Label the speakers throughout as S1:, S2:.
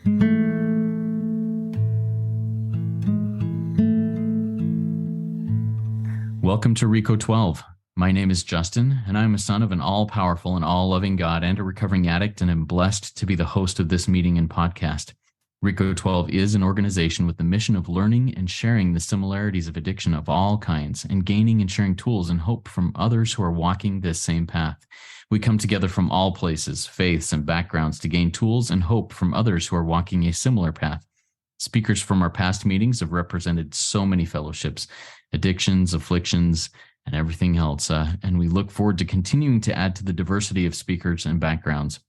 S1: Welcome to RECO12. My name is Justin, and I'm a son of an all-powerful and all-loving God and a recovering addict, and am blessed to be the host of this meeting and podcast. RECO12 is an organization with the mission of learning and sharing the similarities of addiction of all kinds, and gaining and sharing tools and hope from others who are walking this same path. We come together from all places, faiths, and backgrounds to gain tools and hope from others who are walking a similar path. Speakers from our past meetings have represented so many fellowships, addictions, afflictions, and everything else. And we look forward to continuing to add to the diversity of speakers and backgrounds.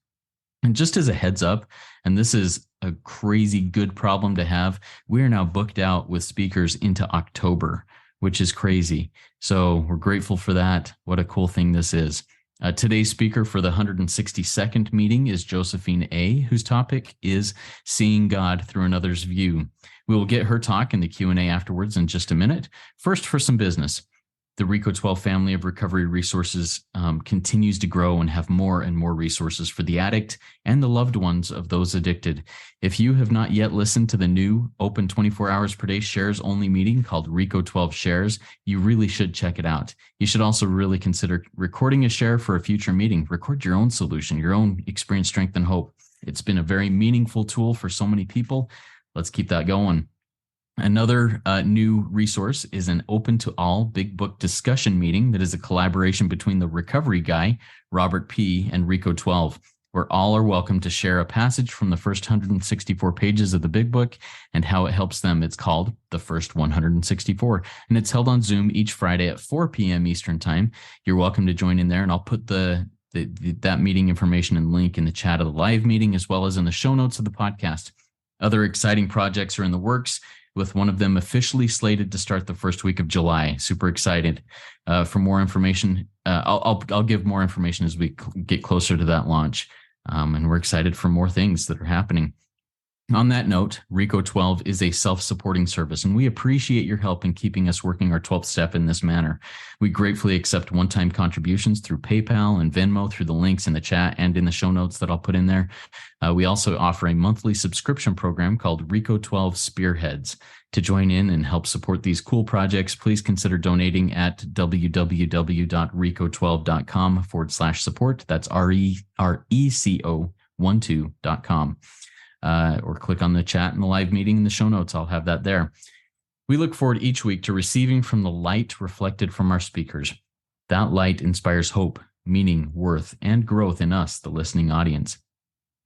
S1: And just as a heads up, and this is a crazy good problem to have, we are now booked out with speakers into October, which is crazy. So we're grateful for that. What a cool thing this is. Today's speaker for the 162nd meeting is Josephine A., whose topic is Seeing God Through Another's View. We will get her talk in the Q&A afterwards in just a minute. First, for some business. The RECO12 family of recovery resources continues to grow and have more and more resources for the addict and the loved ones of those addicted. If you have not yet listened to the new open 24 hours per day shares only meeting called RECO12 Shares, you really should check it out. You should also really consider recording a share for a future meeting. Record your own solution, your own experience, strength, and hope. It's been a very meaningful tool for so many people. Let's keep that going. Another new resource is an open to all big book discussion meeting that is a collaboration between the recovery guy, Robert P., and RECO12, where all are welcome to share a passage from the first 164 pages of the big book and how it helps them. It's called The First 164, and it's held on Zoom each Friday at 4 p.m. Eastern Time. You're welcome to join in there, and I'll put that meeting information and link in the chat of the live meeting, as well as in the show notes of the podcast. Other exciting projects are in the works, with one of them officially slated to start the first week of July. Super excited. For more information, I'll give more information as we get closer to that launch. And we're excited for more things that are happening. On that note, RECO12 is a self-supporting service, and we appreciate your help in keeping us working our 12th step in this manner. We gratefully accept one-time contributions through PayPal and Venmo through the links in the chat and in the show notes that I'll put in there. We also offer a monthly subscription program called RECO12 Spearheads. To join in and help support these cool projects, please consider donating at www.reco12.com/support. That's RECO12.com. Or click on the chat in the live meeting in the show notes. I'll have that there. We look forward each week to receiving from the light reflected from our speakers. That light inspires hope, meaning, worth, and growth in us, the listening audience.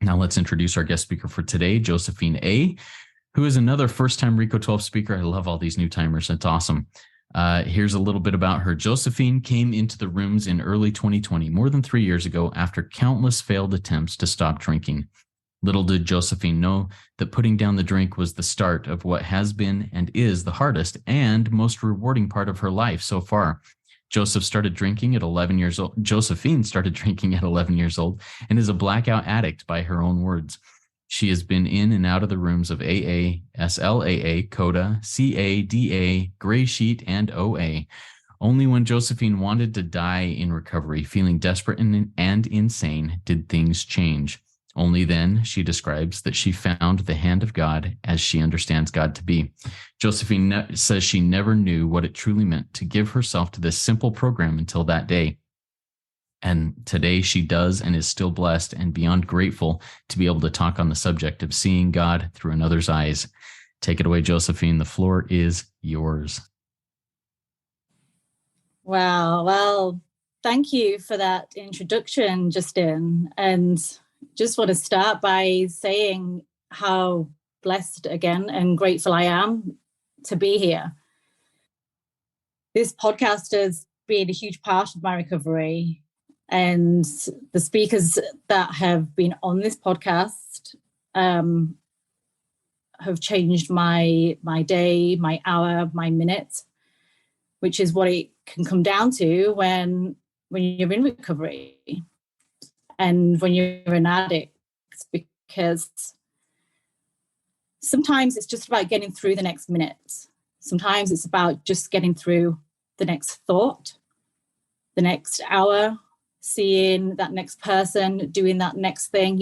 S1: Now let's introduce our guest speaker for today, Josephine A., who is another first-time RECO12 speaker. I love all these new timers. It's awesome. Here's a little bit about her. Josephine came into the rooms in early 2020, more than 3 years ago, after countless failed attempts to stop drinking. Little did Josephine know that putting down the drink was the start of what has been and is the hardest and most rewarding part of her life so far. Josephine started drinking at 11 years old and is a blackout addict by her own words. She has been in and out of the rooms of AA, SLAA, CoDA, CADA, Greysheet, and OA. Only when Josephine wanted to die in recovery, feeling desperate and insane, did things change. Only then, she describes, that she found the hand of God as she understands God to be. Josephine says she never knew what it truly meant to give herself to this simple program until that day. And today she does, and is still blessed and beyond grateful to be able to talk on the subject of seeing God through another's eyes. Take it away, Josephine. The floor is yours.
S2: Wow. Well, thank you for that introduction, Justin. And just want to start by saying how blessed again and grateful I am to be here. This podcast has been a huge part of my recovery, and the speakers that have been on this podcast have changed my day, my hour, my minute, which is what it can come down to when you're in recovery. And when you're an addict, because sometimes it's just about getting through the next minute. Sometimes it's about just getting through the next thought, the next hour, seeing that next person, doing that next thing,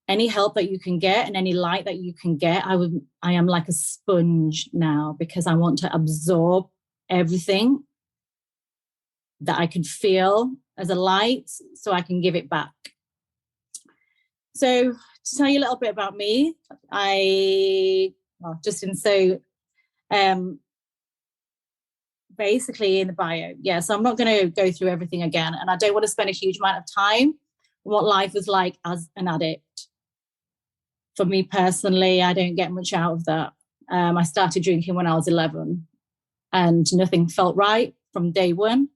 S2: any help that you can get and any light that you can get. I am like a sponge now, because I want to absorb everything that I can feel as a light, so I can give it back. So to tell you a little bit about me, basically in the bio. Yeah, so I'm not going to go through everything again, and I don't want to spend a huge amount of time on what life was like as an addict. For me personally, I don't get much out of that. I started drinking when I was 11, and nothing felt right from day one.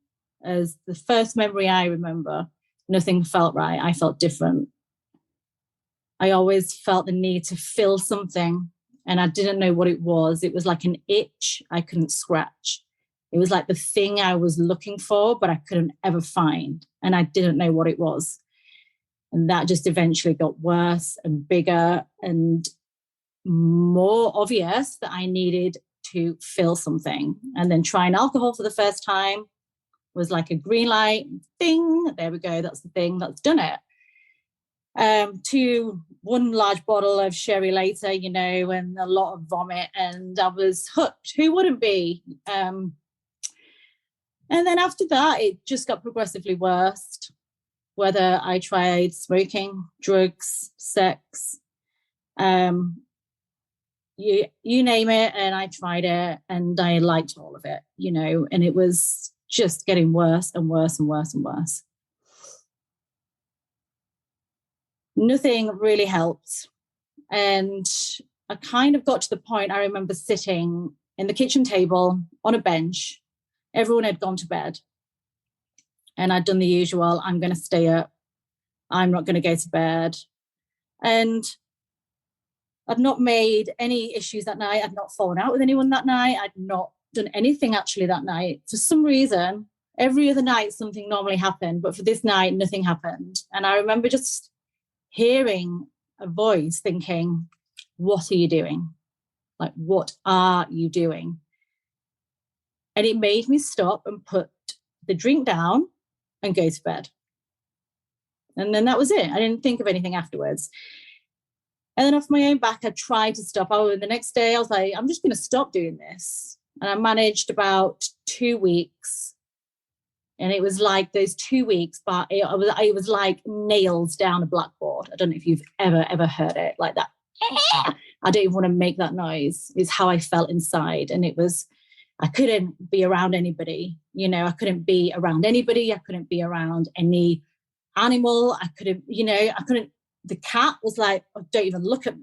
S2: As the first memory I remember, nothing felt right. I felt different. I always felt the need to feel something, and I didn't know what it was. It was like an itch I couldn't scratch. It was like the thing I was looking for, but I couldn't ever find, and I didn't know what it was. And that just eventually got worse and bigger and more obvious that I needed to feel something. And then trying alcohol for the first time was like a green light. Ding, there we go. That's the thing that's done it. To one large bottle of sherry later, and a lot of vomit, and I was hooked. Who wouldn't be? And then after that, it just got progressively worse. Whether I tried smoking, drugs, sex, you name it, and I tried it, and I liked all of it, and it was just getting worse and worse and worse and worse. Nothing really helped. And I kind of got to the point, I remember sitting in the kitchen table on a bench. Everyone had gone to bed. And I'd done the usual, I'm going to stay up. I'm not going to go to bed. And I'd not made any issues that night. I'd not fallen out with anyone that night. I'd not done anything actually that night. For some reason, every other night something normally happened, but for this night, nothing happened. And I remember just hearing a voice thinking, what are you doing? Like, what are you doing? And it made me stop and put the drink down and go to bed. And then that was it. I didn't think of anything afterwards. And then off my own back, I tried to stop. The next day I was like, I'm just going to stop doing this. And I managed about 2 weeks. And it was like those 2 weeks, but it was like nails down a blackboard. I don't know if you've ever heard it like that. I don't even want to make that noise. It's how I felt inside. And it was, I couldn't be around anybody. I couldn't be around anybody. I couldn't be around any animal. I couldn't. The cat was like, oh, don't even look at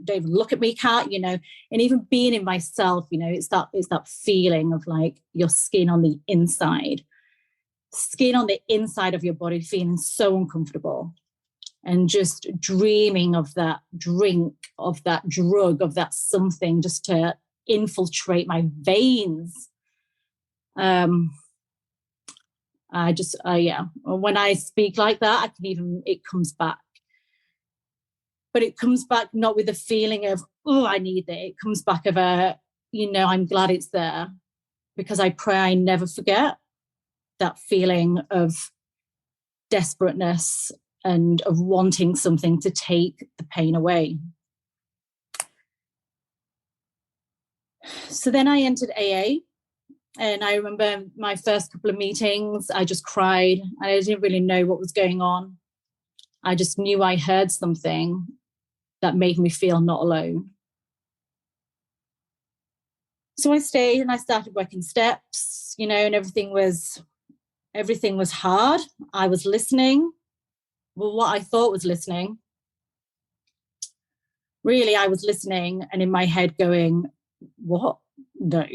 S2: me, cat. And even being in myself, it's that feeling of like your skin on the inside of your body feeling so uncomfortable, and just dreaming of that drink, of that drug, of that something just to infiltrate my veins. When I speak like that, it comes back. But it comes back not with a feeling of, oh, I need it. It comes back of I'm glad it's there, because I pray I never forget that feeling of desperateness and of wanting something to take the pain away. So then I entered AA. And I remember my first couple of meetings, I just cried. I didn't really know what was going on. I just knew I heard something that made me feel not alone. So I stayed and I started working steps, and everything was hard. I was listening. Well, what I thought was listening. Really, I was listening and in my head going, what? No.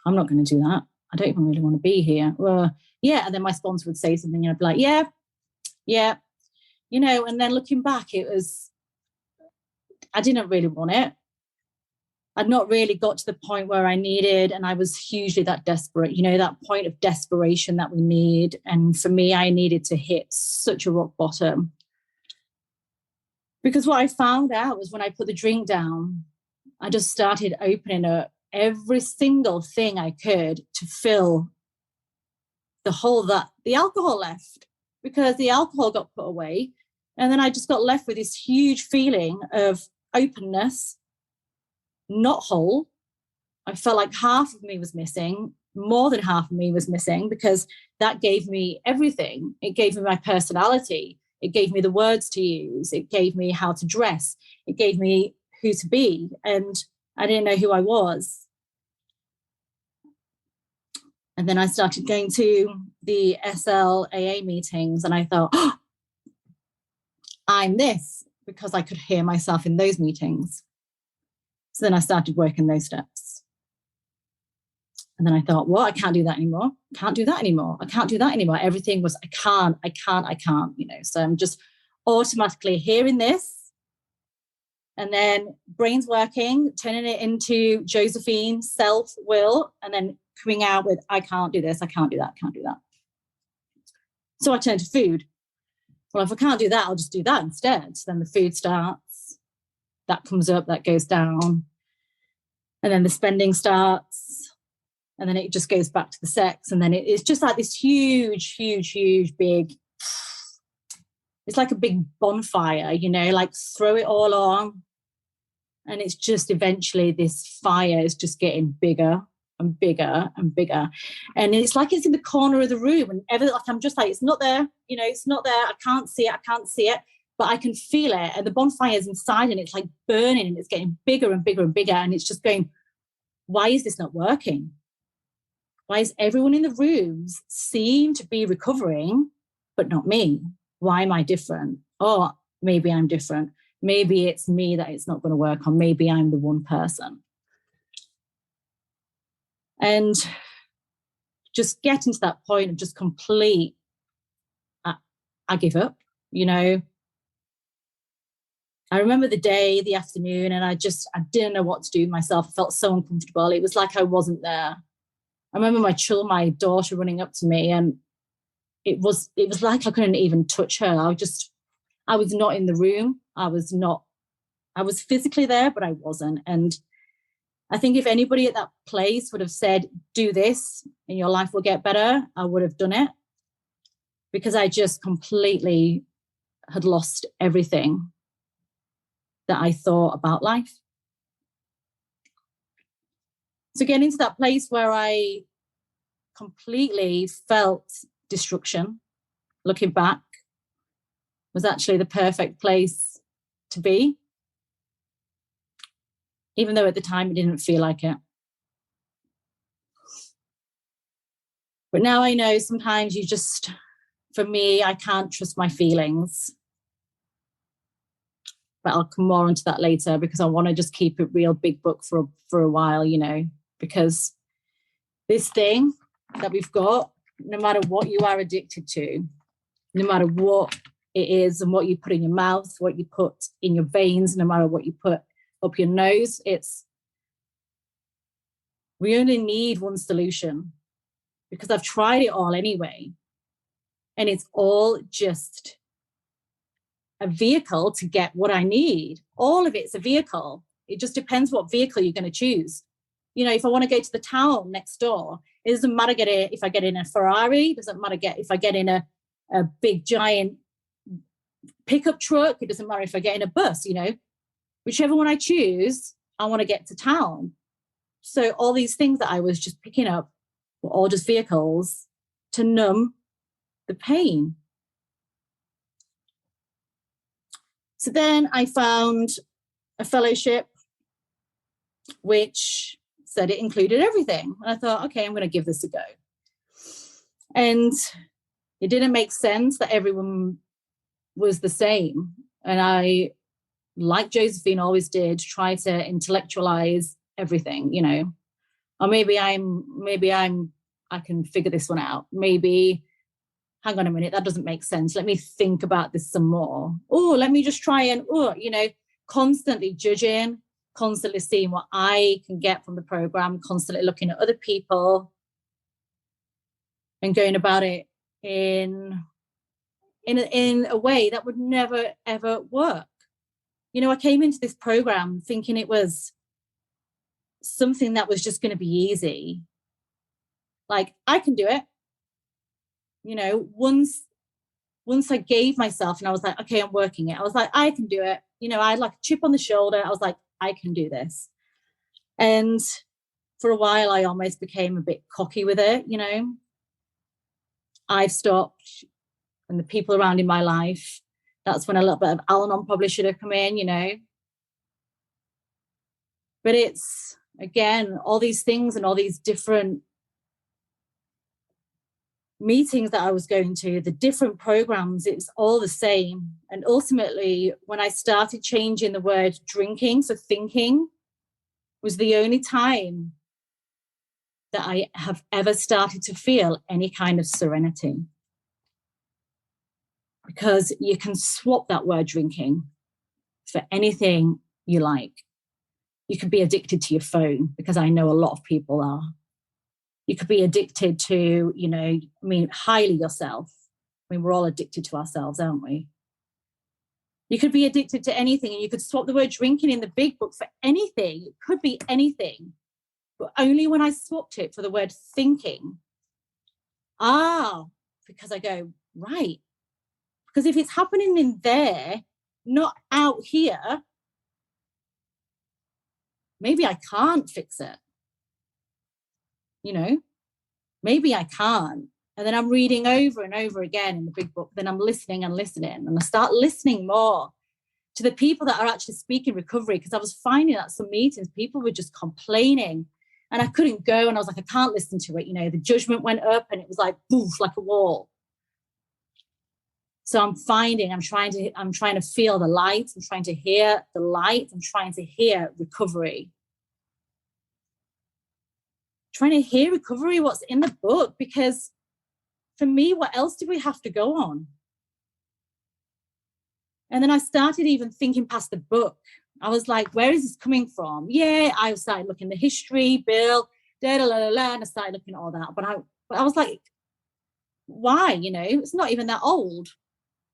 S2: I'm not going to do that. I don't even really want to be here. Well, yeah. And then my sponsor would say something and I'd be like, yeah. And then looking back, I didn't really want it. I'd not really got to the point where I needed, and I was hugely that desperate, that point of desperation that we need. And for me, I needed to hit such a rock bottom. Because what I found out was when I put the drink down, I just started opening up every single thing I could to fill the hole that the alcohol left, because the alcohol got put away And then I just got left with this huge feeling of openness, not whole. I felt like half of me was missing, more than half of me was missing, because that gave me everything. It gave me my personality. It gave me the words to use. It gave me how to dress. It gave me who to be. And I didn't know who I was. And then I started going to the SLAA meetings, and I thought, oh, I'm this, because I could hear myself in those meetings. So then I started working those steps. And then I thought, well, I can't do that anymore. I can't do that anymore. I can't do that anymore. Everything was, I can't, So I'm just automatically hearing this, and then brain's working, turning it into Josephine, self-will, and then coming out with, I can't do this, I can't do that, I can't do that. So I turned to food. Well, if I can't do that, I'll just do that instead. So then the food starts, that comes up, that goes down. And then the spending starts. And then it just goes back to the sex. And then it's just like this huge, big, it's like a big bonfire, like throw it all on. And it's just eventually this fire is just getting bigger and bigger and bigger. And it's like it's in the corner of the room. And I'm just like, it's not there, it's not there. I can't see it, but I can feel it. And the bonfire is inside, and it's like burning, and it's getting bigger and bigger and bigger. And it's just going, why is this not working? Why is everyone in the rooms seem to be recovering, but not me? Why am I different? Oh, maybe I'm different. Maybe it's me that it's not going to work on. Maybe I'm the one person. And just getting to that point of just complete, I give up, I remember the afternoon, and I didn't know what to do with myself. I felt so uncomfortable. It was like I wasn't there. I remember my daughter running up to me, and it was like I couldn't even touch her. I was not in the room. I was physically there, but I wasn't. And I think if anybody at that place would have said, do this and your life will get better, I would have done it, because I just completely had lost everything that I thought about life. So getting to that place where I completely felt destruction, looking back, was actually the perfect place to be, even though at the time it didn't feel like it. But now I know sometimes for me, I can't trust my feelings. But I'll come more onto that later, because I want to just keep it real big book for a while, because this thing that we've got, no matter what you are addicted to, no matter what it is and what you put in your mouth, what you put in your veins, no matter what you put up your nose, we only need one solution, because I've tried it all anyway. And it's all just a vehicle to get what I need. All of it's a vehicle. It just depends what vehicle you're going to choose. If I want to go to the town next door, it doesn't matter if I get in a Ferrari. It doesn't matter if I get in a big giant pickup truck. It doesn't matter if I get in a bus. Whichever one I choose, I want to get to town. So all these things that I was just picking up were all just vehicles to numb the pain. So then I found a fellowship which said it included everything. And I thought, okay, I'm going to give this a go. And it didn't make sense that everyone was the same. And I, like Josephine always did, try to intellectualize everything, Or maybe I can figure this one out. Maybe, hang on a minute, that doesn't make sense. Let me think about this some more. Oh, let me just try and, constantly judging, constantly seeing what I can get from the program, constantly looking at other people and going about it in a way that would never, ever work. I came into this program thinking it was something that was just going to be easy. Like, I can do it. Once once I gave myself and I was like, okay, I'm working it. I was like, I can do it. You know, I had like a chip on the shoulder. I was like, I can do this. And for a while, I almost became a bit cocky with it. You know, I've stopped, and the people around in my life, that's when a little bit of Al-Anon probably should have come in, you know. But it's, again, all these things and all these different meetings that I was going to, the different programs, it's all the same. And ultimately, when I started changing the word drinking, so thinking, was the only time that I have ever started to feel any kind of serenity. Because you can swap that word drinking for anything you like. You could be addicted to your phone, because I know a lot of people are. You could be addicted to, you know, I mean, highly yourself. I mean, we're all addicted to ourselves, aren't we? You could be addicted to anything, and you could swap the word drinking in the big book for anything. It could be anything, but only when I swapped it for the word thinking. Because I go, right. Because if it's happening in there, not out here, maybe I can't fix it. You know, maybe I can't. And then I'm reading over and over again in the big book. Then I'm listening and listening. And I start listening more to the people that are actually speaking recovery, because I was finding at some meetings, people were just complaining and I couldn't go. And I was like, I can't listen to it. You know, the judgment went up and it was like, boof, like a wall. So I'm trying to feel the light. I'm trying to hear the light. I'm trying to hear recovery. Trying to hear recovery, what's in the book, because for me, what else do we have to go on? And then I started even thinking past the book. I was like, where is this coming from? Yeah, I started looking at the history, Bill, and I started looking at all that. But I was like, why? You know, it's not even that old.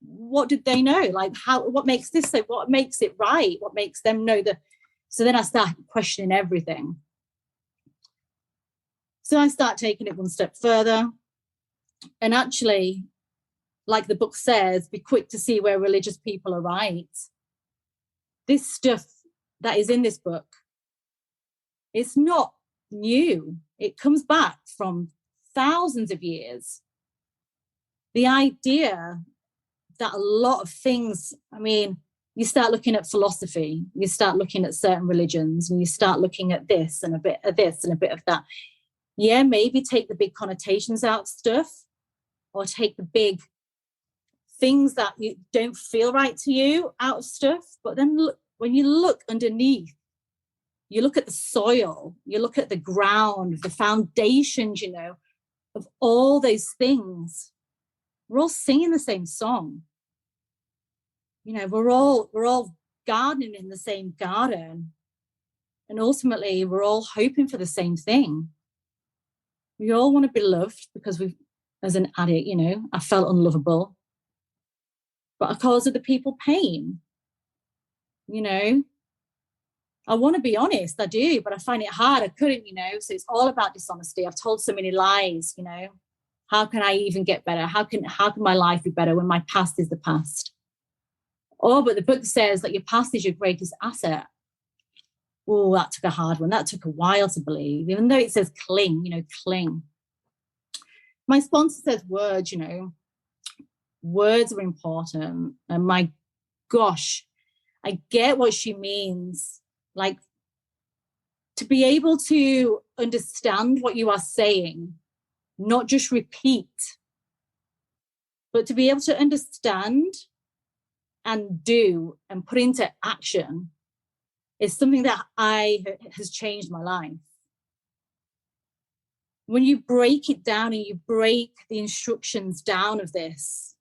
S2: What did they know? Like, what makes this so? What makes it right? What makes them know that? So then I started questioning everything. So I start taking it one step further. And actually, like the book says, be quick to see where religious people are right. This stuff that is in this book, it's not new. It comes back from thousands of years. The idea that a lot of things, I mean, you start looking at philosophy, you start looking at certain religions, and you start looking at this and a bit of this and a bit of that. Yeah, maybe take the big connotations out of stuff, or take the big things that you don't feel right to you out of stuff. But then look, when you look underneath, you look at the soil, you look at the ground, the foundations, you know, of all those things. We're all singing the same song. You know, we're all gardening in the same garden. And ultimately, we're all hoping for the same thing. We all want to be loved, because as an addict, you know, I felt unlovable. But I caused other people pain. You know, I want to be honest, I do, but I find it hard. I couldn't, you know, so it's all about dishonesty. I've told so many lies, you know. How can I even get better? How can my life be better when my past is the past? Oh, but the book says that your past is your greatest asset. Oh, that took a hard one. That took a while to believe, even though it says cling, you know, cling. My sponsor says words, you know, words are important. And my gosh, I get what she means. Like, to be able to understand what you are saying, not just repeat, but to be able to understand and do and put into action is something that has changed my life. When you break it down and you break the instructions down of this,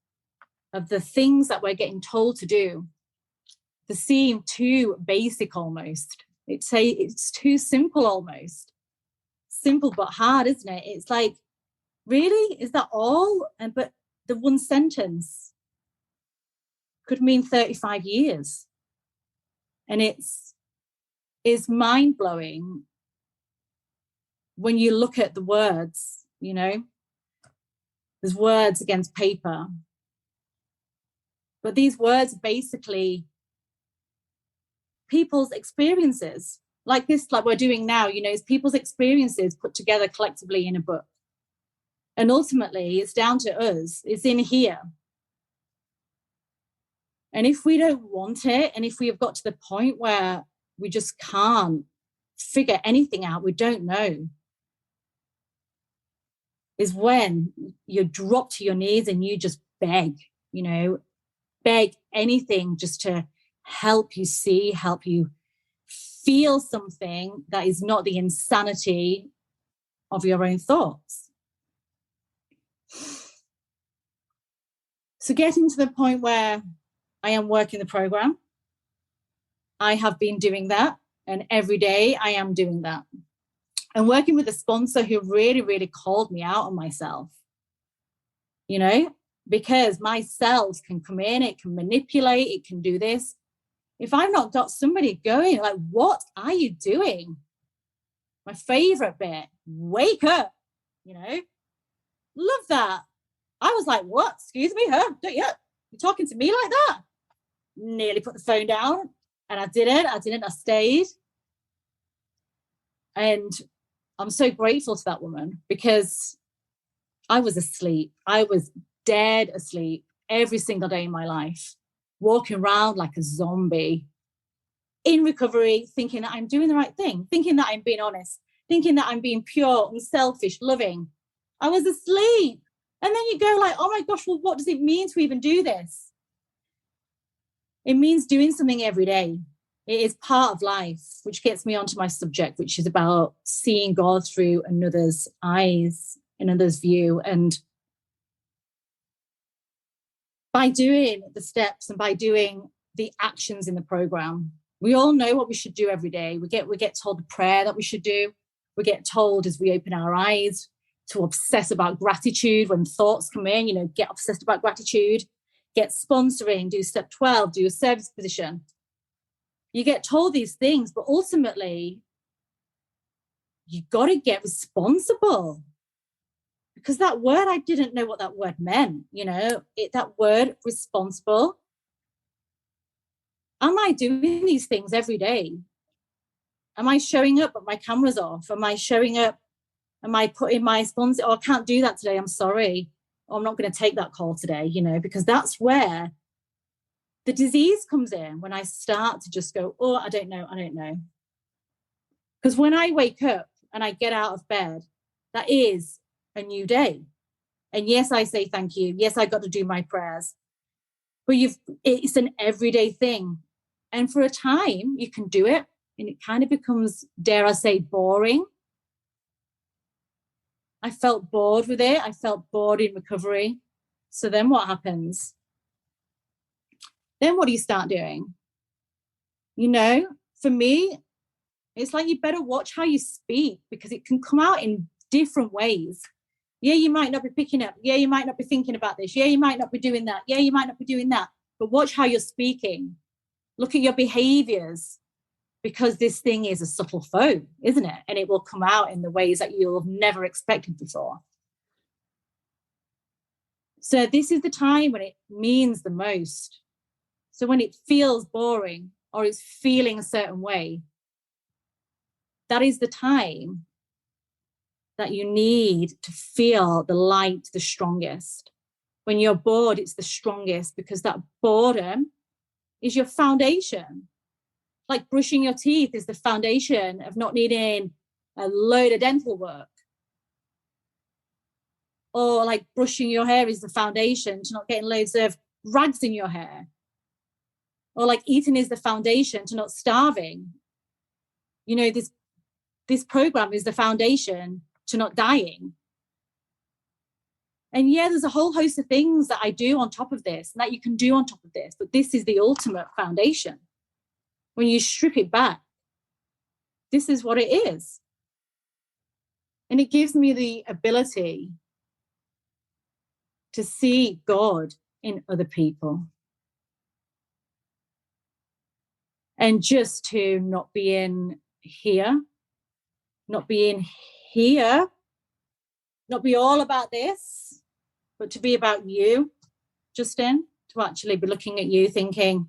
S2: of the things that we're getting told to do, they seem too basic almost. It's too simple almost. Simple but hard, isn't it? It's like, really? Is that all? But the one sentence could mean 35 years. And it's mind-blowing when you look at the words, you know. There's words against paper. But these words are basically people's experiences, like this, like we're doing now, you know, it's people's experiences put together collectively in a book. And ultimately, it's down to us. It's in here. And if we don't want it, and if we have got to the point where we just can't figure anything out, we don't know, is when you drop to your knees and you just beg, you know, beg anything just to help you see, help you feel something that is not the insanity of your own thoughts. So getting to the point where I am working the program, I have been doing that, and every day I am doing that. And working with a sponsor who really, really called me out on myself, you know, because my cells can come in, it can manipulate, it can do this. If I've not got somebody going, like, what are you doing? My favorite bit, wake up, you know, love that. I was like, what? Excuse me, huh? You're talking to me like that? Nearly put the phone down, and I didn't, I stayed. And I'm so grateful to that woman, because I was asleep. I was dead asleep every single day in my life, walking around like a zombie in recovery, thinking that I'm doing the right thing, thinking that I'm being honest, thinking that I'm being pure, unselfish, loving. I was asleep. And then you go like, oh my gosh, well, what does it mean to even do this? It means doing something every day. It is part of life, which gets me onto my subject, which is about seeing God through another's eyes, another's view. And by doing the steps and by doing the actions in the program, we all know what we should do every day. We get told the prayer that we should do. We get told as we open our eyes to obsess about gratitude when thoughts come in, you know, get obsessed about gratitude, get sponsoring, do step 12, do a service position. You get told these things, but ultimately, you got to get responsible. Because that word, I didn't know what that word meant, you know, that word responsible. Am I doing these things every day? Am I showing up but my camera's off? Am I showing up? Am I putting my sponsor? Oh, I can't do that today. I'm sorry. Oh, I'm not going to take that call today, you know, because that's where the disease comes in, when I start to just go, oh, I don't know. Because when I wake up and I get out of bed, that is a new day. And yes, I say thank you. Yes, I got to do my prayers. But it's an everyday thing. And for a time, you can do it. And it kind of becomes, dare I say, boring. I felt bored with it. I felt bored in recovery. So then what happens? Then what do you start doing? You know, for me, it's like you better watch how you speak, because it can come out in different ways. Yeah, you might not be picking up. Yeah, you might not be thinking about this. Yeah, you might not be doing that. Yeah, you might not be doing that. But watch how you're speaking. Look at your behaviors, because this thing is a subtle foe, isn't it? And it will come out in the ways that you'll have never expected before. So this is the time when it means the most. So when it feels boring or it's feeling a certain way, that is the time that you need to feel the light the strongest. When you're bored, it's the strongest, because that boredom is your foundation. Like brushing your teeth is the foundation of not needing a load of dental work. Or like brushing your hair is the foundation to not getting loads of rags in your hair. Or like eating is the foundation to not starving. You know, this program is the foundation to not dying. And yeah, there's a whole host of things that I do on top of this, and that you can do on top of this, but this is the ultimate foundation. When you strip it back, this is what it is. And it gives me the ability to see God in other people. And just to not be in here, not be in here, not be all about this, but to be about you, Justin, to to actually be looking at you thinking,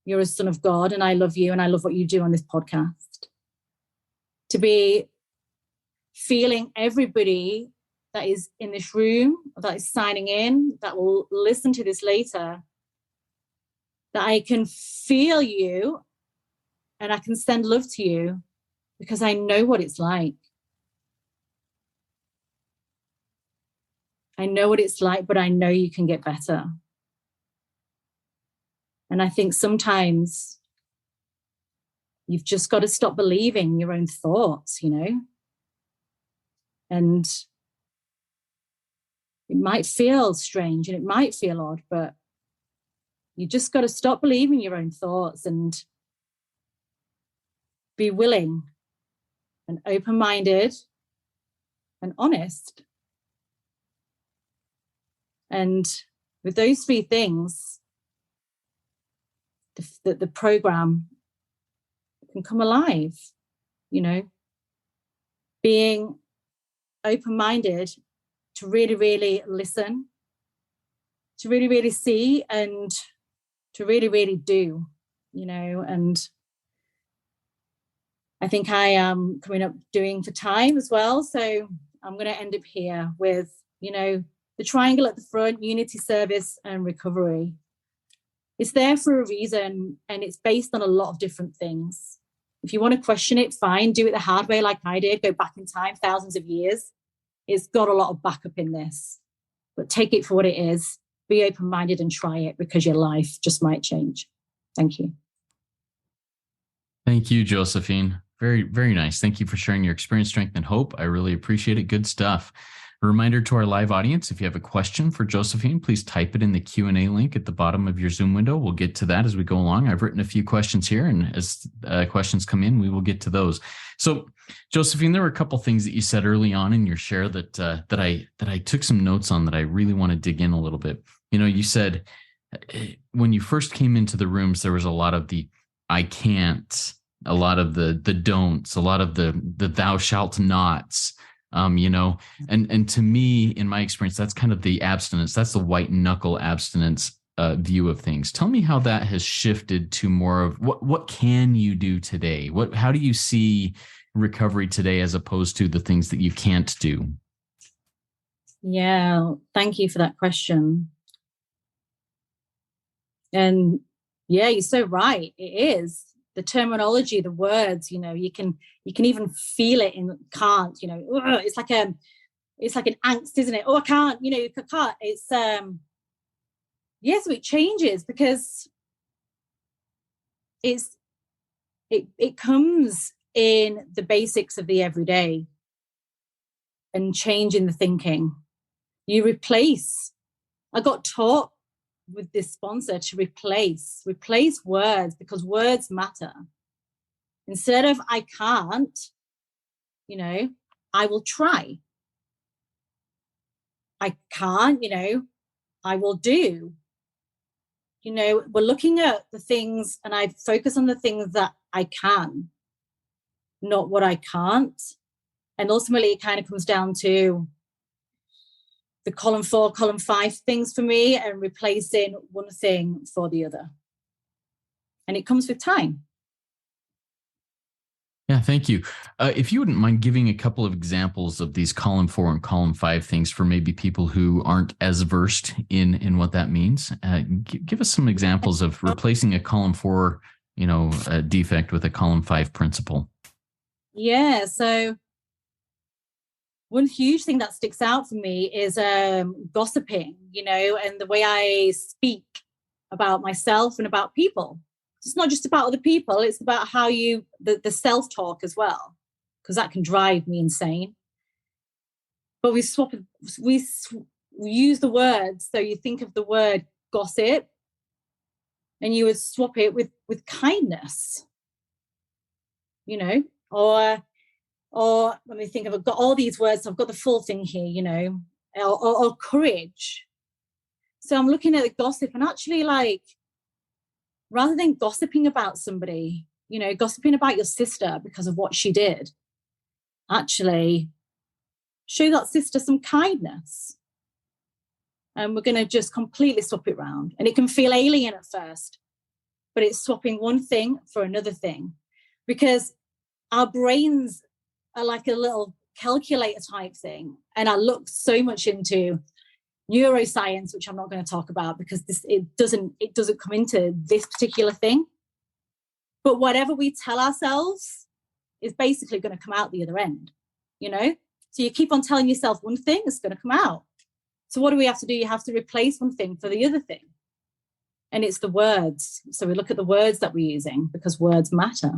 S2: you're a son of God and I love you and I love what you do on this podcast. To be feeling everybody that is in this room, that is signing in, that will listen to this later, that I can feel you and I can send love to you because I know what it's like. I know what it's like, but I know you can get better. And I think sometimes you've just got to stop believing your own thoughts, you know? And it might feel strange and it might feel odd, but you just got to stop believing your own thoughts and be willing and open-minded and honest. And with those three things, the program can come alive, you know, being open-minded to really, really listen, to really, really see, and to really, really do, you know. And I think I am coming up doing for time as well. So I'm going to end up here with, you know, the triangle at the front, unity, service, and recovery. It's there for a reason, and it's based on a lot of different things. If you want to question it, fine, do it the hard way like I did, go back in time, thousands of years. It's got a lot of backup in this, but take it for what it is. Be open-minded and try it because your life just might change. Thank you.
S1: Thank you, Josephine. Very, very nice. Thank you for sharing your experience, strength, and hope. I really appreciate it. Good stuff. A reminder to our live audience, if you have a question for Josephine, please type it in the Q&A link at the bottom of your Zoom window. We'll get to that as we go along. I've written a few questions here, and as questions come in, we will get to those. So, Josephine, there were a couple things that you said early on in your share that I took some notes on that I really want to dig in a little bit. You know, you said when you first came into the rooms, there was a lot of the I can't, a lot of the don'ts, a lot of the thou shalt nots. You know, and to me, in my experience, that's kind of the abstinence. That's the white knuckle abstinence view of things. Tell me how that has shifted to more of what can you do today? How do you see recovery today as opposed to the things that you can't do?
S2: Yeah, thank you for that question. And yeah, you're so right. It is. The terminology, the words, you know, you can even feel it in can't, you know, it's like an angst, isn't it? Oh, I can't, you know, you can't. It's yeah, so it changes because it comes in the basics of the everyday and changing the thinking. You replace. I got taught with this sponsor to replace words because words matter. Instead of I can't, you know, I will try. I can't, you know, I will do. You know, we're looking at the things and I focus on the things that I can, not what I can't. And ultimately it kind of comes down to the column 4, column 5 things for me and replacing one thing for the other. And it comes with time.
S1: Yeah, thank you. If you wouldn't mind giving a couple of examples of these column 4 and column 5 things for maybe people who aren't as versed in what that means, give us some examples of replacing a column 4, you know, defect with a column 5 principle.
S2: Yeah, so one huge thing that sticks out for me is gossiping, you know, and the way I speak about myself and about people. It's not just about other people, it's about how the self-talk as well, because that can drive me insane. But we use the words, so you think of the word gossip and you would swap it with kindness, you know, or let me think, I've got all these words, so I've got the full thing here, you know, or courage. So I'm looking at the gossip and actually, like, rather than gossiping about somebody, you know, gossiping about your sister because of what she did, actually show that sister some kindness. And we're going to just completely swap it round. And it can feel alien at first, but it's swapping one thing for another thing, because our brains are like a little calculator type thing. And I look so much into neuroscience, which I'm not going to talk about because it doesn't come into this particular thing. But whatever we tell ourselves is basically going to come out the other end, you know? So you keep on telling yourself one thing, it's going to come out. So what do we have to do? You have to replace one thing for the other thing. And it's the words. So we look at the words that we're using, because words matter.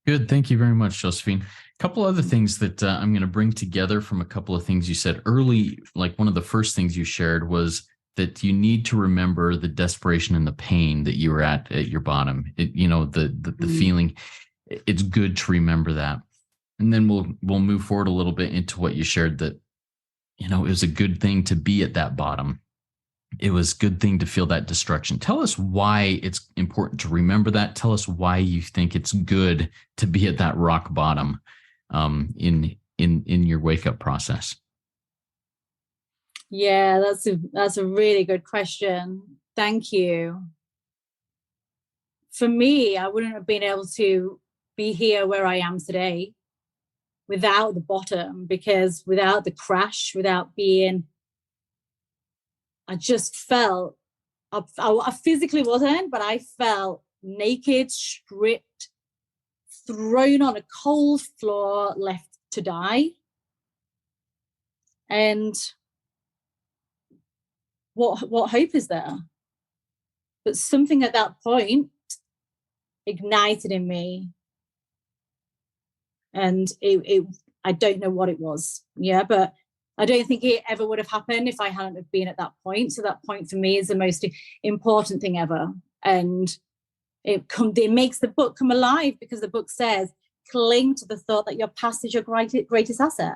S1: Good. Thank you very much, Josephine. A couple other things that I'm going to bring together from a couple of things you said early. Like one of the first things you shared was that you need to remember the desperation and the pain that you were at your bottom. The feeling. It's good to remember that. And then we'll move forward a little bit into what you shared, that, it was a good thing to be at that bottom. It was a good thing to feel that destruction. Tell us why it's important to remember that. Tell us why you think it's good to be at that rock bottom in your wake up process.
S2: Yeah, that's a really good question. Thank you. For me, I wouldn't have been able to be here where I am today without the bottom, because without the crash, without being, I just felt, I physically wasn't, but I felt naked, stripped, thrown on a cold floor, left to die. And what hope is there? But something at that point ignited in me. And I don't know what it was. Yeah, but I don't think it ever would have happened if I hadn't have been at that point. So that point for me is the most important thing ever. And it makes the book come alive, because the book says, cling to the thought that your past is your greatest asset.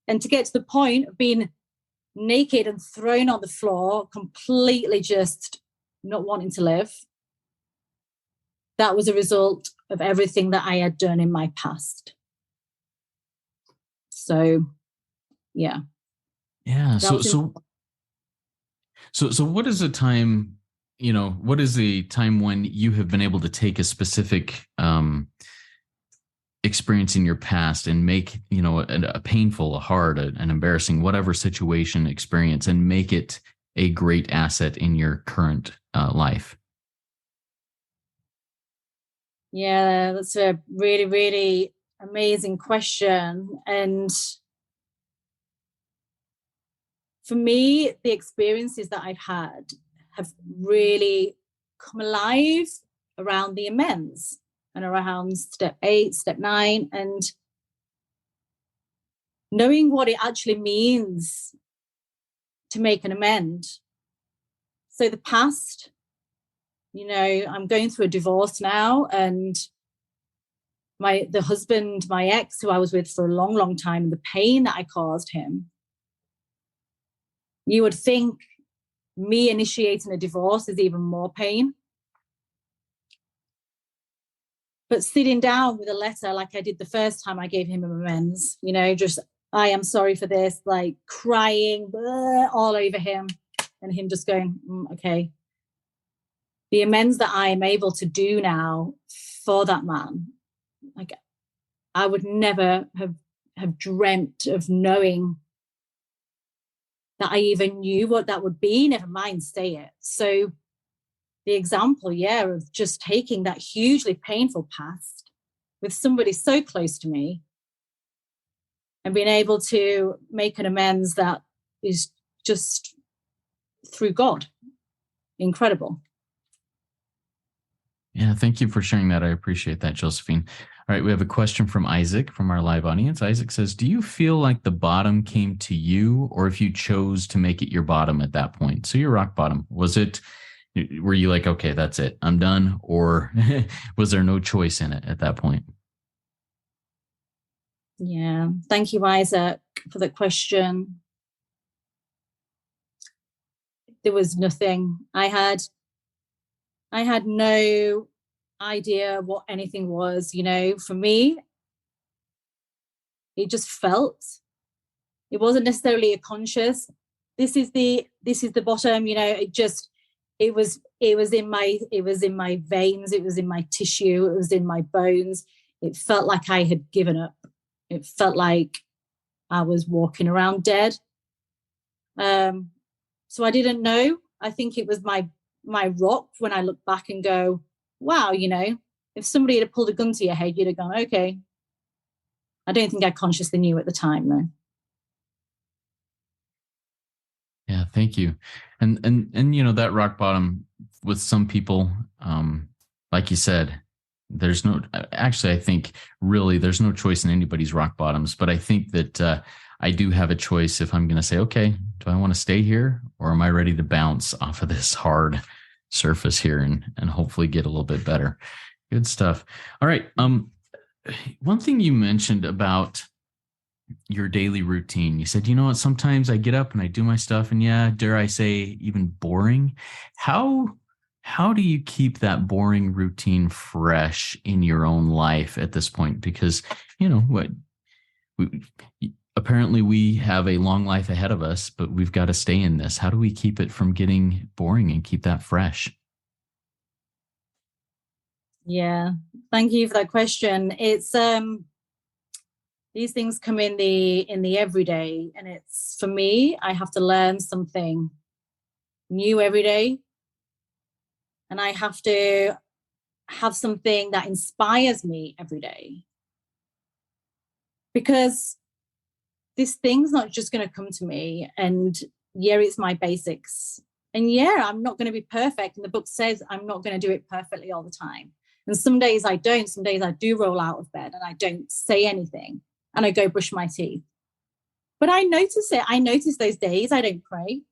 S2: And to get to the point of being naked and thrown on the floor, completely just not wanting to live, that was a result of everything that I had done in my past. So, yeah.
S1: Yeah. So what is a time, what is the time when you have been able to take a specific experience in your past and make, a painful, a hard, an embarrassing, whatever situation experience, and make it a great asset in your current life?
S2: Yeah, that's a really, really amazing question. And for me, the experiences that I've had have really come alive around the amends and around step 8, step 9, and knowing what it actually means to make an amend. So the past, I'm going through a divorce now, and the husband, my ex, who I was with for a long, long time, the pain that I caused him, you would think me initiating a divorce is even more pain. But sitting down with a letter like I did the first time I gave him amends, just, I am sorry for this, like crying all over him, and him just going, okay. The amends that I am able to do now for that man, like I would never have dreamt of knowing that I even knew what that would be, never mind say it. So the example, of just taking that hugely painful past with somebody so close to me and being able to make an amends that is just through God. Incredible.
S1: Yeah, thank you for sharing that. I appreciate that, Josephine. All right, we have a question from Isaac from our live audience. Isaac says, do you feel like the bottom came to you, or if you chose to make it your bottom at that point? So your rock bottom, were you like, okay, that's it, I'm done? Or was there no choice in it at that point?
S2: Yeah, thank you, Isaac, for the question. There was nothing. I had no idea what anything was, for me. It just felt. It wasn't necessarily a conscious, this is the bottom, it was in my veins, it was in my tissue, it was in my bones. It felt like I had given up. It felt like I was walking around dead. So I didn't know. I think it was my rock when I look back and go, wow, if somebody had pulled a gun to your head, you'd have gone, okay. I don't think I consciously knew at the time, though.
S1: Yeah, thank you. And that rock bottom with some people, like you said, I think really there's no choice in anybody's rock bottoms, but I think that I do have a choice if I'm going to say, okay, do I want to stay here or am I ready to bounce off of this hard surface here and hopefully get a little bit better? Good stuff. All right. One thing you mentioned about your daily routine, you said, sometimes I get up and I do my stuff and dare I say even boring. How do you keep that boring routine fresh in your own life at this point? Because, apparently we have a long life ahead of us, but we've got to stay in this. How do we keep it from getting boring and keep that fresh?
S2: Yeah, thank you for that question. It's these things come in the everyday, and it's, for me, I have to learn something new every day, and I have to have something that inspires me every day, because this thing's not just going to come to me and it's my basics, and I'm not going to be perfect, and the book says I'm not going to do it perfectly all the time, and some days I don't. Some days I do roll out of bed and I don't say anything and I go brush my teeth, but I notice it. I notice those days I don't pray.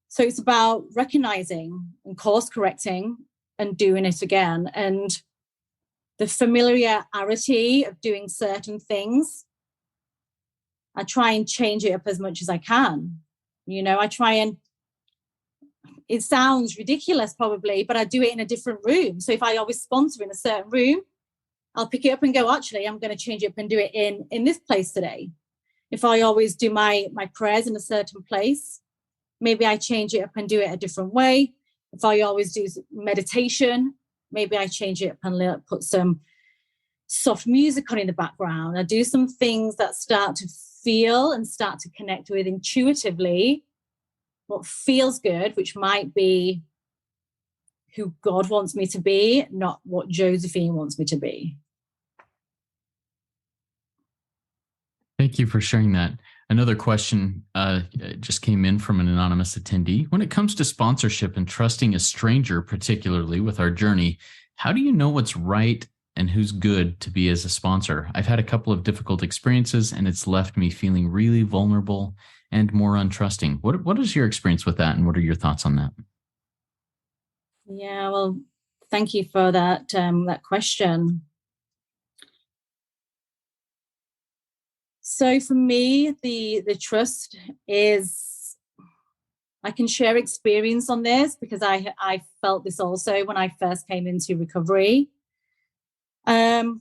S2: So it's about recognizing and course correcting and doing it again, and the familiarity of doing certain things, I try and change it up as much as I can. I try and, it sounds ridiculous probably, but I do it in a different room. So if I always sponsor in a certain room, I'll pick it up and go, actually, I'm going to change it up and do it in this place today. If I always do my prayers in a certain place, maybe I change it up and do it a different way. If I always do meditation, maybe I change it up and put some soft music on in the background. I do some things that start to feel and start to connect with intuitively what feels good, which might be who God wants me to be, not what Josephine wants me to be.
S1: Thank you for sharing that. Another question just came in from an anonymous attendee. When it comes to sponsorship and trusting a stranger, particularly with our journey, how do you know what's right and who's good to be as a sponsor? I've had a couple of difficult experiences and it's left me feeling really vulnerable and more untrusting. What is your experience with that, and what are your thoughts on that?
S2: Yeah, well, thank you for that question. So for me, the trust is, I can share experience on this because I felt this also when I first came into recovery. Looking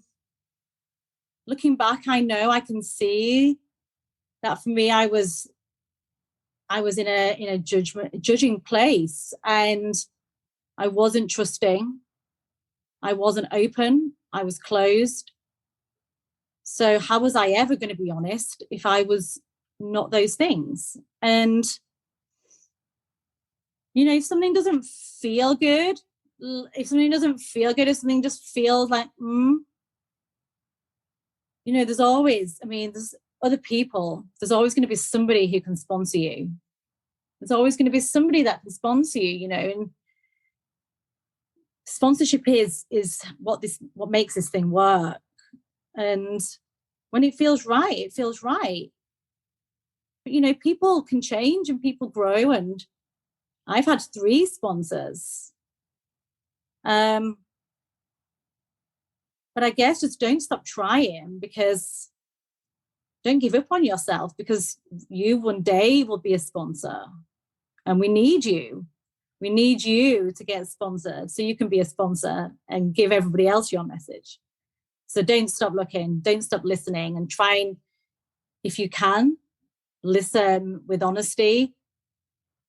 S2: back, I know I can see that for me, I was in a judging place, and I wasn't trusting. I wasn't open. I was closed. So how was I ever going to be honest if I was not those things? And, if something doesn't feel good, if something just feels like, there's always, there's other people. There's always going to be somebody who can sponsor you. There's always going to be somebody that can sponsor you, and sponsorship is what makes this thing work. And when it feels right, it feels right. But, people can change and people grow, and I've had 3 sponsors. But I guess just don't stop trying, because don't give up on yourself, because you one day will be a sponsor, and we need you. We need you to get sponsored so you can be a sponsor and give everybody else your message. So don't stop looking, don't stop listening, and try and if you can, listen with honesty,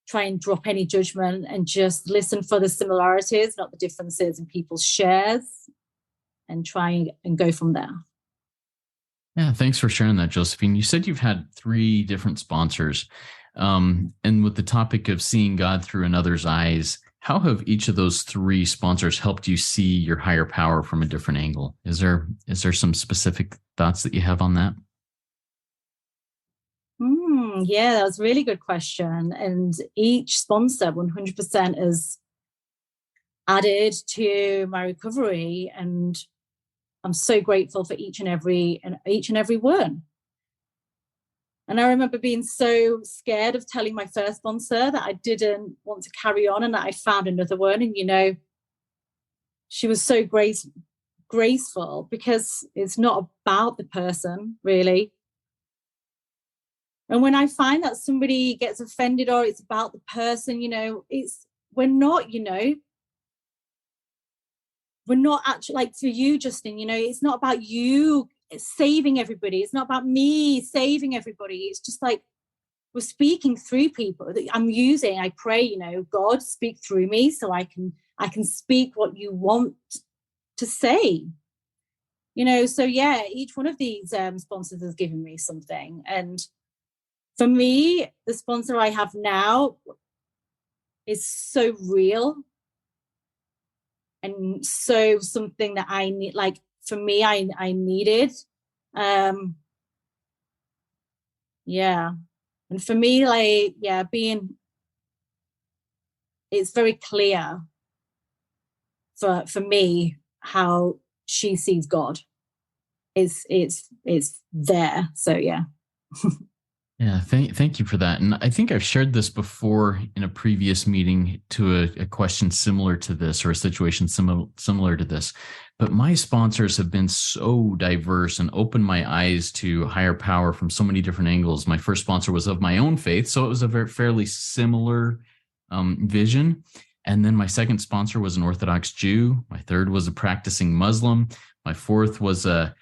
S2: try and drop any judgment and just listen for the similarities, not the differences in people's shares, and try and go from there.
S1: Yeah, thanks for sharing that, Josephine. You said you've had 3 different sponsors. And with the topic of seeing God through another's eyes, how have each of those 3 sponsors helped you see your higher power from a different angle? Is there some specific thoughts that you have on that?
S2: Yeah, that was a really good question. And each sponsor 100% has added to my recovery. And I'm so grateful for each and every one. And I remember being so scared of telling my first sponsor that I didn't want to carry on, and that I found another one. And, she was so graceful, because it's not about the person, really. And when I find that somebody gets offended or it's about the person, we're not actually, like for you, Justin, it's not about you saving everybody. It's not about me saving everybody. It's just like we're speaking through people. I pray, God, speak through me so I can speak what you want to say. So yeah, each one of these sponsors has given me something. And for me, the sponsor I have now is so real and so something that I need, like for me, I needed. Yeah. And for me, it's very clear for me how she sees God. It's there. So yeah.
S1: Yeah, thank you for that. And I think I've shared this before in a previous meeting to a question similar to this, or a situation similar to this. But my sponsors have been so diverse and opened my eyes to higher power from so many different angles. My first sponsor was of my own faith, so it was a fairly similar vision. And then my second sponsor was an Orthodox Jew. My third was a practicing Muslim. My fourth was a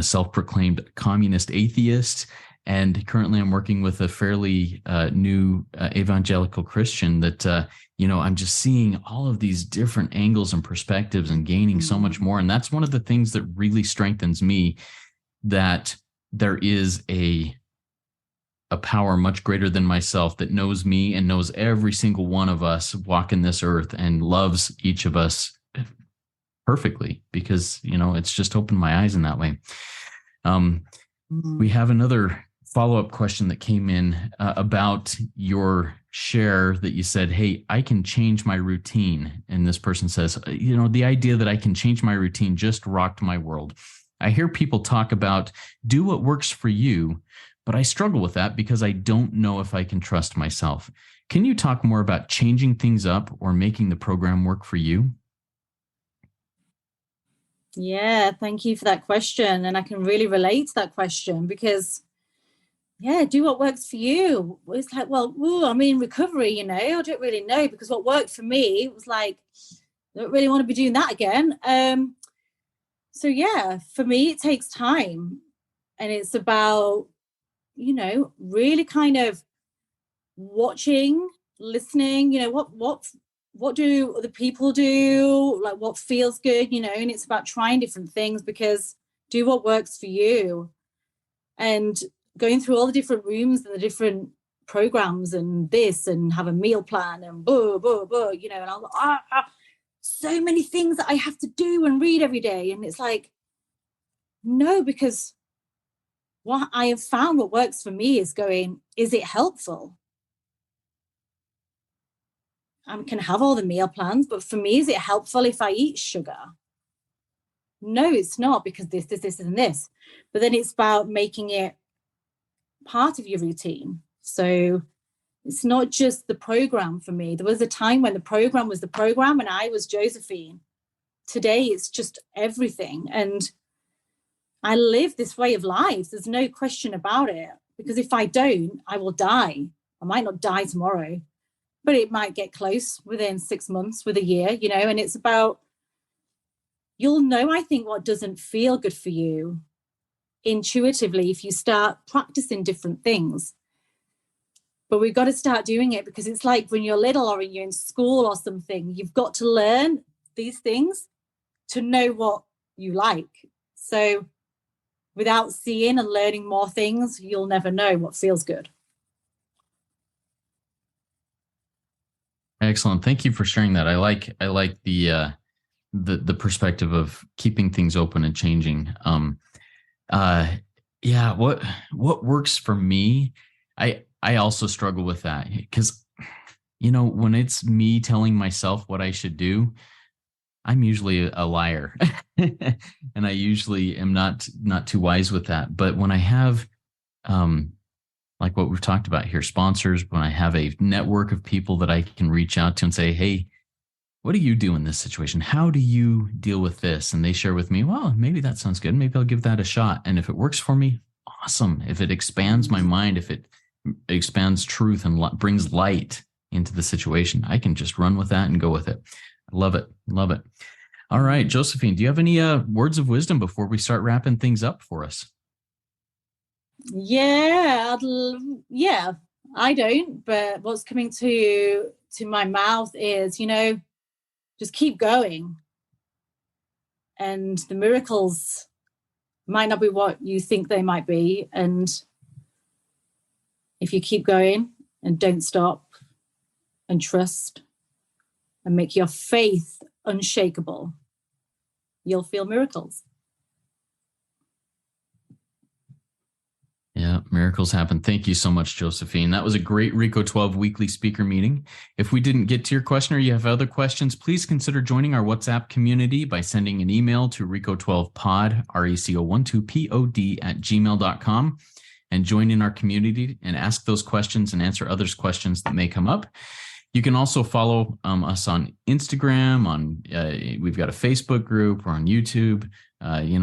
S1: self-proclaimed communist atheist, and currently I'm working with a fairly new evangelical Christian that I'm just seeing all of these different angles and perspectives and gaining so much more. And that's one of the things that really strengthens me, that there is a power much greater than myself that knows me and knows every single one of us walking this earth and loves each of us perfectly, because it's just opened my eyes in that way. We have another follow-up question that came in about your share, that you said, hey, I can change my routine. And this person says, the idea that I can change my routine just rocked my world. I hear people talk about do what works for you, but I struggle with that because I don't know if I can trust myself. Can you talk more about changing things up or making the program work for you?
S2: Yeah, thank you for that question. And I can really relate to that question, because do what works for you. It's like, well, I'm in recovery, I don't really know, because what worked for me was like, I don't really want to be doing that again. So yeah, for me, it takes time, and it's about, really kind of watching, listening, what do other people do, like what feels good, and it's about trying different things, because do what works for you. And going through all the different rooms and the different programs and this, and have a meal plan and and I'm so many things that I have to do and read every day. And it's like, no, because what I have found, what works for me is going, is it helpful? I can have all the meal plans, but for me, is it helpful if I eat sugar? No, it's not, because this, and this. But then it's about making it part of your routine. So it's not just the program for me. There was a time when the program was the program and I was Josephine. Today, it's just everything. And I live this way of life. There's no question about it, because if I don't, I will die. I might not die tomorrow, but it might get close within 6 months, with a year, and it's about, you'll know, I think, what doesn't feel good for you intuitively if you start practicing different things. But we've got to start doing it, because it's like when you're little or when you're in school or something, you've got to learn these things to know what you like. So without seeing and learning more things, you'll never know what feels good.
S1: Excellent. Thank you for sharing that. I like the perspective of keeping things open and changing. Yeah, what works for me, I also struggle with that, because when it's me telling myself what I should do, I'm usually a liar. And I usually am not too wise with that. But when I have like what we've talked about here, sponsors, when I have a network of people that I can reach out to and say, hey, what do you do in this situation? How do you deal with this? And they share with me, well, maybe that sounds good. Maybe I'll give that a shot. And if it works for me, awesome. If it expands my mind, if it expands truth and brings light into the situation, I can just run with that and go with it. I love it. Love it. All right, Josephine, do you have any words of wisdom before we start wrapping things up for us?
S2: Yeah, I don't, but what's coming to my mouth is, just keep going. And the miracles might not be what you think they might be. And if you keep going and don't stop and trust and make your faith unshakable, you'll feel miracles.
S1: Yeah, miracles happen. Thank you so much, Josephine. That was a great RECO12 weekly speaker meeting. If we didn't get to your question or you have other questions, please consider joining our WhatsApp community by sending an email to RECO12pod, RECO12pod @gmail.com, and join in our community and ask those questions and answer others' questions that may come up. You can also follow us on Instagram. We've got a Facebook group. We're on YouTube.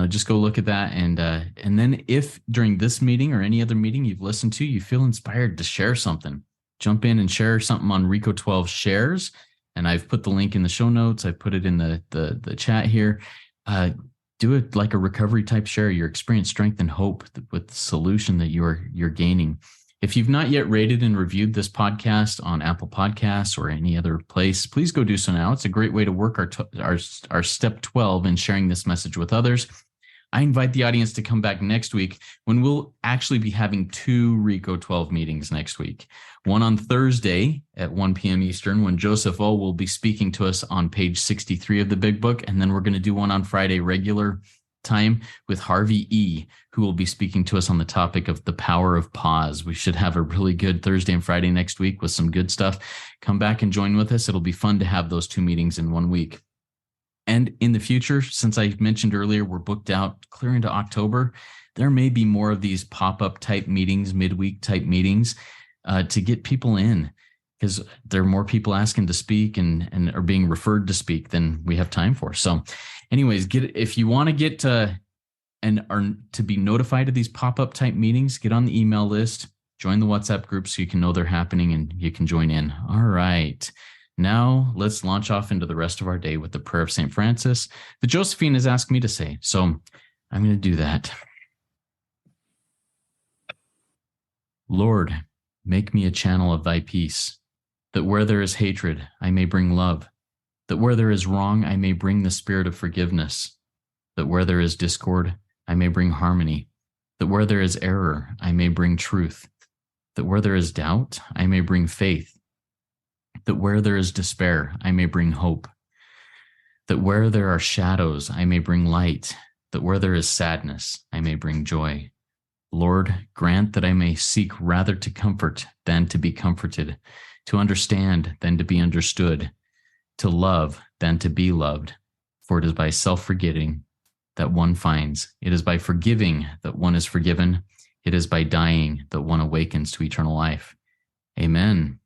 S1: Just go look at that. And then if during this meeting or any other meeting you've listened to, you feel inspired to share something, jump in and share something on RECO12 shares. And I've put the link in the show notes. I put it in the chat here. Do it like a recovery type share, your experience, strength, and hope with the solution that you're gaining. If you've not yet rated and reviewed this podcast on Apple Podcasts or any other place, please go do so now. It's a great way to work our step 12 in sharing this message with others. I invite the audience to come back next week when we'll actually be having 2 RECO12 meetings next week. One on Thursday at 1 p.m. Eastern, when Joseph O will be speaking to us on page 63 of the Big Book. And then we're going to do one on Friday, regular time, with Harvey E., who will be speaking to us on the topic of the power of pause. We should have a really good Thursday and Friday next week with some good stuff. Come back and join with us. It'll be fun to have those 2 meetings in 1 week. And in the future, since I mentioned earlier, we're booked out clear into October, there may be more of these pop-up type meetings, midweek type meetings, to get people in, because there are more people asking to speak and are being referred to speak than we have time for. So anyways, if you want to get and are to be notified of these pop-up type meetings, get on the email list, join the WhatsApp group so you can know they're happening and you can join in. All right. Now let's launch off into the rest of our day with the prayer of St. Francis that Josephine has asked me to say. So I'm going to do that. Lord, make me a channel of thy peace, that where there is hatred, I may bring love, that where there is wrong, I may bring the spirit of forgiveness, that where there is discord, I may bring harmony, that where there is error, I may bring truth, that where there is doubt, I may bring faith, that where there is despair, I may bring hope, that where there are shadows, I may bring light, that where there is sadness, I may bring joy. Lord, grant that I may seek rather to comfort than to be comforted, to understand than to be understood, to love than to be loved. For it is by self-forgetting that one finds. It is by forgiving that one is forgiven. It is by dying that one awakens to eternal life. Amen.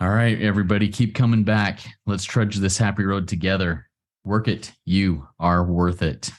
S1: All right, everybody, keep coming back. Let's trudge this happy road together. Work it. You are worth it.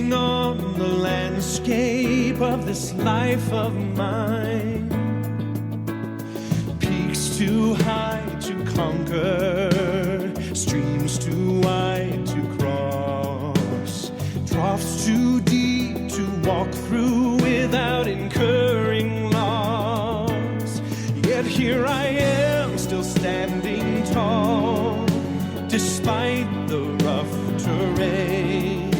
S3: Walking on the landscape of this life of mine. Peaks too high to conquer, streams too wide to cross, troughs too deep to walk through without incurring loss. Yet here I am, still standing tall, despite the rough terrain.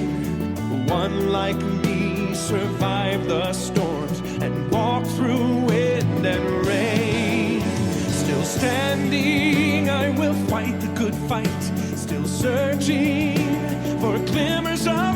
S3: One like me survived the storms and walked through wind and rain. Still standing, I will fight the good fight, still searching for glimmers of